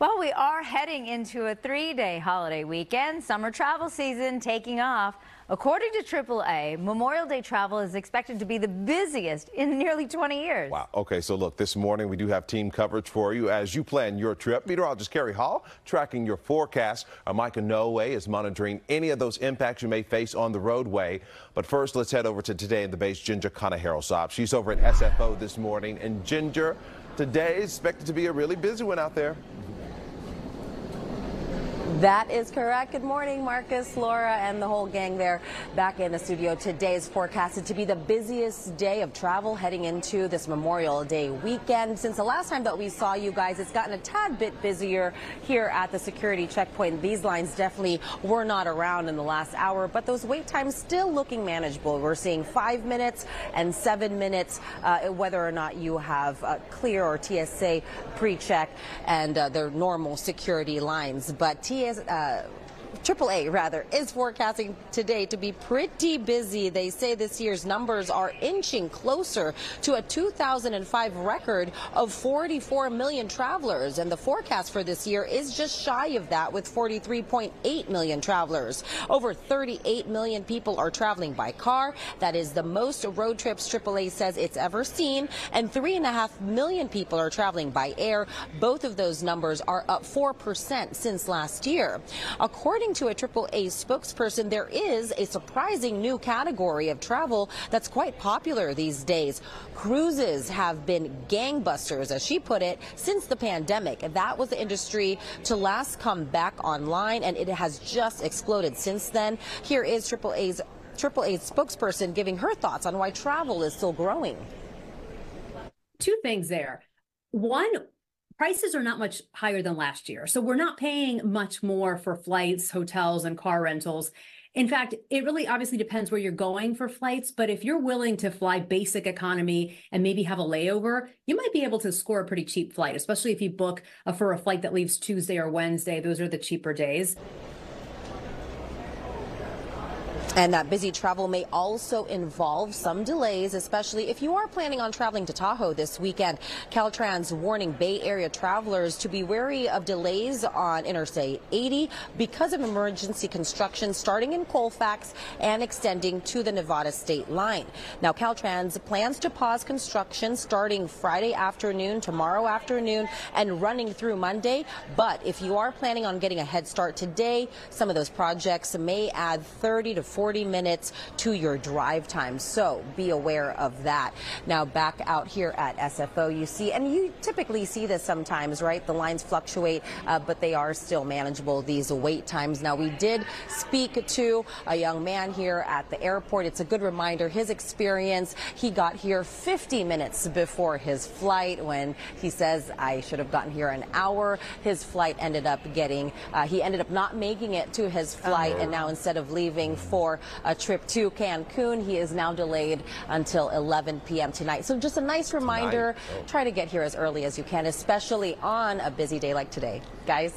Well, we are heading into a three-day holiday weekend. Summer travel season taking off. According to AAA, Memorial Day travel is expected to be the busiest in nearly 20 years. Wow. Okay, so look, this morning we do have team coverage for you as you plan your trip. Meteorologist Carrie Hall tracking your forecast. Our Mike Inouye is monitoring any of those impacts you may face on the roadway. But first, let's head over to Today in the Base, Ginger Conejero. Saab. She's over at SFO this morning. And Ginger, today is expected to be a really busy one out there. That is correct. Good morning, Marcus, Laura, and the whole gang there back in the studio. Today is forecasted to be the busiest day of travel heading into this Memorial Day weekend. Since the last time that we saw you guys, it's gotten a tad bit busier here at the security checkpoint. These lines definitely were not around in the last hour, but those wait times still looking manageable. We're seeing 5 minutes and 7 minutes, whether or not you have clear or TSA pre-check and their normal security lines. But AAA rather is forecasting today to be pretty busy. They say this year's numbers are inching closer to a 2005 record of 44 million travelers, and the forecast for this year is just shy of that with 43.8 million travelers. Over 38 million people are traveling by car. That is the most road trips AAA says it's ever seen, and 3.5 million people are traveling by air. Both of those numbers are up 4% since last year. According to a AAA spokesperson, there is a surprising new category of travel that's quite popular these days. Cruises have been gangbusters, as she put it, since the pandemic. That was the industry to last come back online, and it has just exploded since then. Here is AAA's spokesperson giving her thoughts on why travel is still growing. Two things there. One, prices are not much higher than last year. So we're not paying much more for flights, hotels, and car rentals. In fact, it really obviously depends where you're going for flights. But if you're willing to fly basic economy and maybe have a layover, you might be able to score a pretty cheap flight, especially if you book for a flight that leaves Tuesday or Wednesday. Those are the cheaper days. And that busy travel may also involve some delays, especially if you are planning on traveling to Tahoe this weekend. Caltrans warning Bay Area travelers to be wary of delays on Interstate 80 because of emergency construction starting in Colfax and extending to the Nevada state line. Now, Caltrans plans to pause construction starting Friday afternoon, tomorrow afternoon, and running through Monday. But if you are planning on getting a head start today, some of those projects may add 30 to 40 minutes to your drive time, so be aware of that. Now back out here at SFO, you see, and you typically see this sometimes, right? The lines fluctuate, but they are still manageable, these wait times. Now, we did speak to a young man here at the airport. It's a good reminder, his experience. He got here 50 minutes before his flight when he says, I should have gotten here an hour. His flight ended up he ended up not making it to his flight, and now instead of leaving for a trip to Cancun, he is now delayed until 11 p.m. tonight. So just a nice reminder, try to get here as early as you can, especially on a busy day like today. Guys.